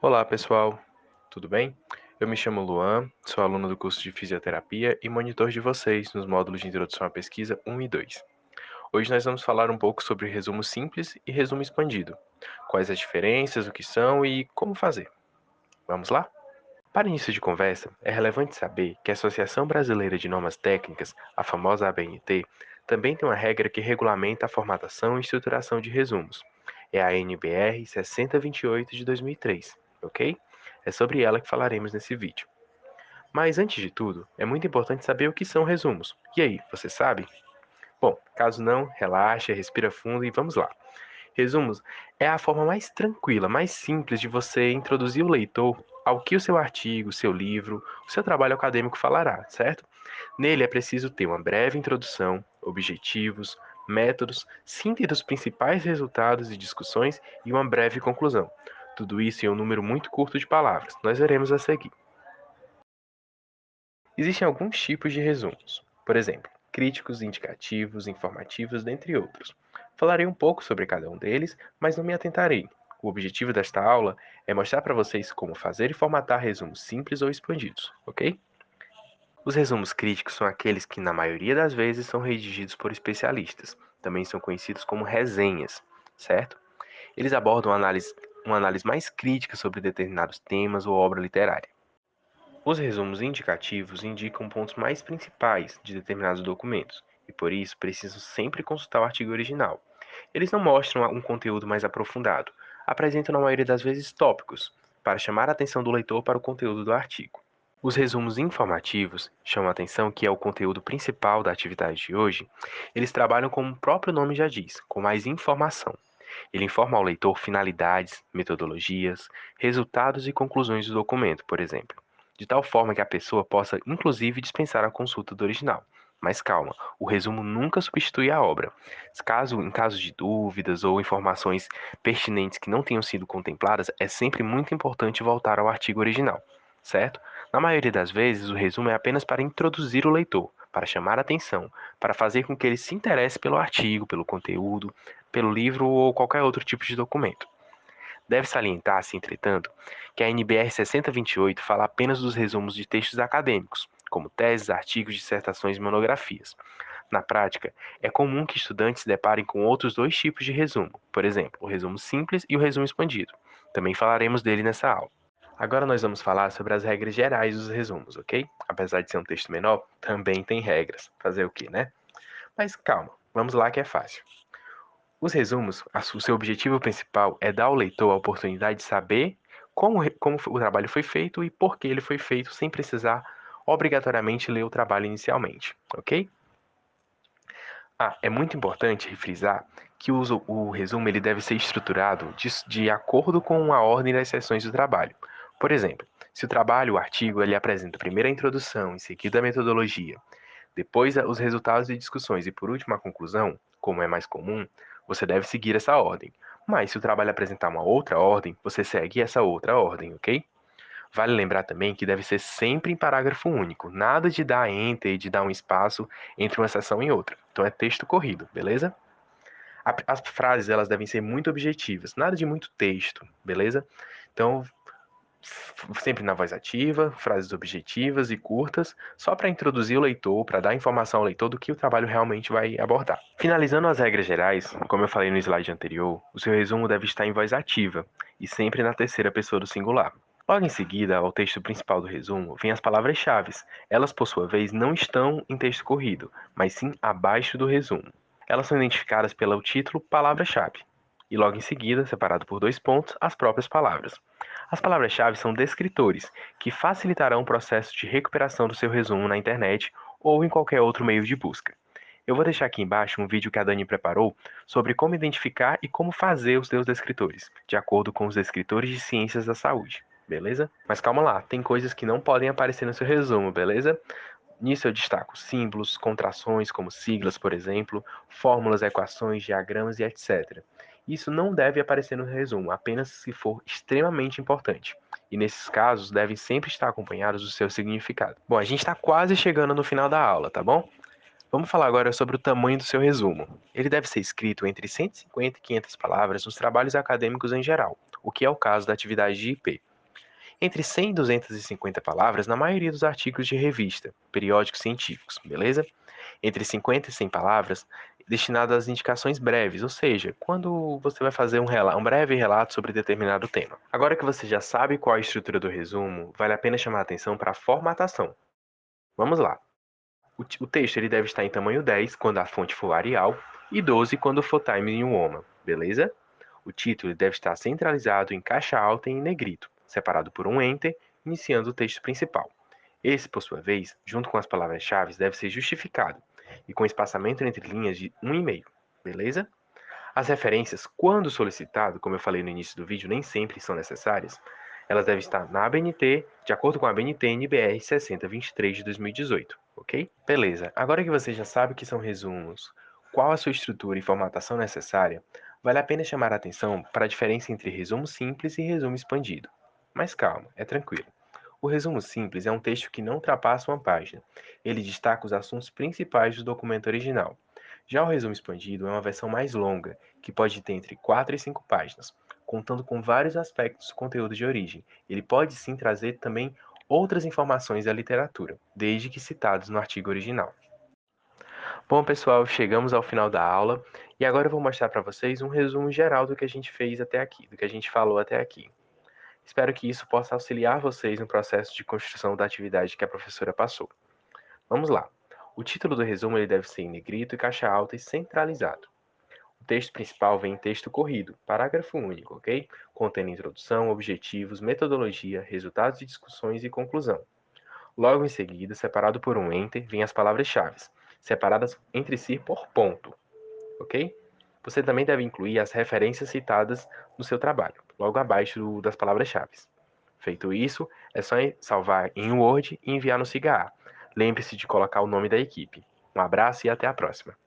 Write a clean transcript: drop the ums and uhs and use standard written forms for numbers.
Olá, pessoal. Tudo bem? Eu me chamo Luan, sou aluno do curso de Fisioterapia e monitor de vocês nos módulos de Introdução à Pesquisa 1 e 2. Hoje nós vamos falar um pouco sobre resumo simples e resumo expandido. Quais as diferenças, o que são e como fazer. Vamos lá? Para início de conversa, é relevante saber que a Associação Brasileira de Normas Técnicas, a famosa ABNT, também tem uma regra que regulamenta a formatação e estruturação de resumos. É a NBR 6028 de 2003, ok? É sobre ela que falaremos nesse vídeo. Mas antes de tudo, é muito importante saber o que são resumos. E aí, você sabe? Bom, caso não, relaxa, respira fundo e vamos lá. Resumos é a forma mais tranquila, mais simples de você introduzir o leitor ao que o seu artigo, seu livro, o seu trabalho acadêmico falará, certo? Nele é preciso ter uma breve introdução, objetivos, métodos, síntese dos principais resultados e discussões e uma breve conclusão. Tudo isso em um número muito curto de palavras. Nós veremos a seguir. Existem alguns tipos de resumos, por exemplo, críticos, indicativos, informativos, dentre outros. Falarei um pouco sobre cada um deles, mas não me atentarei. O objetivo desta aula é mostrar para vocês como fazer e formatar resumos simples ou expandidos, ok? Os resumos críticos são aqueles que, na maioria das vezes, são redigidos por especialistas. Também são conhecidos como resenhas, certo? Eles abordam uma análise mais crítica sobre determinados temas ou obra literária. Os resumos indicativos indicam pontos mais principais de determinados documentos e, por isso, precisam sempre consultar o artigo original. Eles não mostram um conteúdo mais aprofundado, apresentam, na maioria das vezes, tópicos, para chamar a atenção do leitor para o conteúdo do artigo. Os resumos informativos chamam a atenção que é o conteúdo principal da atividade de hoje. Eles trabalham como o próprio nome já diz, com mais informação. Ele informa ao leitor finalidades, metodologias, resultados e conclusões do documento, por exemplo, de tal forma que a pessoa possa, inclusive, dispensar a consulta do original. Mas calma, o resumo nunca substitui a obra. Em caso de dúvidas ou informações pertinentes que não tenham sido contempladas, é sempre muito importante voltar ao artigo original, certo? Na maioria das vezes, o resumo é apenas para introduzir o leitor, para chamar a atenção, para fazer com que ele se interesse pelo artigo, pelo conteúdo, pelo livro ou qualquer outro tipo de documento. Deve salientar-se, entretanto, que a NBR 6028 fala apenas dos resumos de textos acadêmicos, como teses, artigos, dissertações e monografias. Na prática, é comum que estudantes se deparem com outros dois tipos de resumo, por exemplo, o resumo simples e o resumo expandido. Também falaremos dele nessa aula. Agora nós vamos falar sobre as regras gerais dos resumos, ok? Apesar de ser um texto menor, também tem regras. Fazer o quê, né? Mas calma, vamos lá que é fácil. Os resumos, o seu objetivo principal é dar ao leitor a oportunidade de saber como o trabalho foi feito e por que ele foi feito, sem precisar obrigatoriamente ler o trabalho inicialmente, ok? É muito importante frisar que o resumo ele deve ser estruturado de acordo com a ordem das seções do trabalho. Por exemplo, se o artigo, ele apresenta primeiro a introdução, em seguida a metodologia, depois os resultados e discussões e por último a conclusão, como é mais comum, você deve seguir essa ordem. Mas se o trabalho apresentar uma outra ordem, você segue essa outra ordem, ok? Vale lembrar também que deve ser sempre em parágrafo único, nada de dar enter e de dar um espaço entre uma seção e outra. Então é texto corrido, beleza? As frases elas devem ser muito objetivas, nada de muito texto, beleza? Então sempre na voz ativa, frases objetivas e curtas, só para introduzir o leitor, para dar informação ao leitor do que o trabalho realmente vai abordar. Finalizando as regras gerais, como eu falei no slide anterior, o seu resumo deve estar em voz ativa e sempre na terceira pessoa do singular. Logo em seguida, ao texto principal do resumo, vêm as palavras-chave. Elas, por sua vez, não estão em texto corrido, mas sim abaixo do resumo. Elas são identificadas pelo título palavra-chave, e logo em seguida, separado por dois pontos, as próprias palavras. As palavras-chave são descritores, que facilitarão o processo de recuperação do seu resumo na internet ou em qualquer outro meio de busca. Eu vou deixar aqui embaixo um vídeo que a Dani preparou sobre como identificar e como fazer os seus descritores, de acordo com os descritores de ciências da saúde, beleza? Mas calma lá, tem coisas que não podem aparecer no seu resumo, beleza? Nisso eu destaco símbolos, contrações como siglas, por exemplo, fórmulas, equações, diagramas e etc. Isso não deve aparecer no resumo, apenas se for extremamente importante. E nesses casos, devem sempre estar acompanhados do seu significado. Bom, a gente está quase chegando no final da aula, tá bom? Vamos falar agora sobre o tamanho do seu resumo. Ele deve ser escrito entre 150 e 500 palavras nos trabalhos acadêmicos em geral, o que é o caso da atividade de IP. Entre 100 e 250 palavras na maioria dos artigos de revista, periódicos científicos, beleza? Entre 50 e 100 palavras destinadas às indicações breves, ou seja, quando você vai fazer um breve relato sobre determinado tema. Agora que você já sabe qual é a estrutura do resumo, vale a pena chamar a atenção para a formatação. Vamos lá. O texto ele deve estar em tamanho 10 quando a fonte for Arial e 12 quando for Times New Roman, beleza? O título deve estar centralizado em caixa alta e em negrito, separado por um enter, iniciando o texto principal. Esse, por sua vez, junto com as palavras-chave, deve ser justificado e com espaçamento entre linhas de 1,5, beleza? As referências, quando solicitado, como eu falei no início do vídeo, nem sempre são necessárias. Elas devem estar na ABNT, de acordo com a ABNT NBR 6023 de 2018, ok? Beleza, agora que você já sabe o que são resumos, qual a sua estrutura e formatação necessária, vale a pena chamar a atenção para a diferença entre resumo simples e resumo expandido. Mas calma, é tranquilo. O resumo simples é um texto que não ultrapassa uma página. Ele destaca os assuntos principais do documento original. Já o resumo expandido é uma versão mais longa, que pode ter entre 4 e 5 páginas, contando com vários aspectos do conteúdo de origem. Ele pode sim trazer também outras informações da literatura, desde que citados no artigo original. Bom, pessoal, chegamos ao final da aula e agora eu vou mostrar para vocês um resumo geral do que a gente fez até aqui, do que a gente falou até aqui. Espero que isso possa auxiliar vocês no processo de construção da atividade que a professora passou. Vamos lá. O título do resumo ele deve ser em negrito e caixa alta e centralizado. O texto principal vem em texto corrido, parágrafo único, ok? Contendo introdução, objetivos, metodologia, resultados de discussões e conclusão. Logo em seguida, separado por um enter, vêm as palavras-chave, separadas entre si por ponto, ok? Você também deve incluir as referências citadas no seu trabalho, logo abaixo das palavras-chave. Feito isso, é só salvar em Word e enviar no SIGA. Lembre-se de colocar o nome da equipe. Um abraço e até a próxima.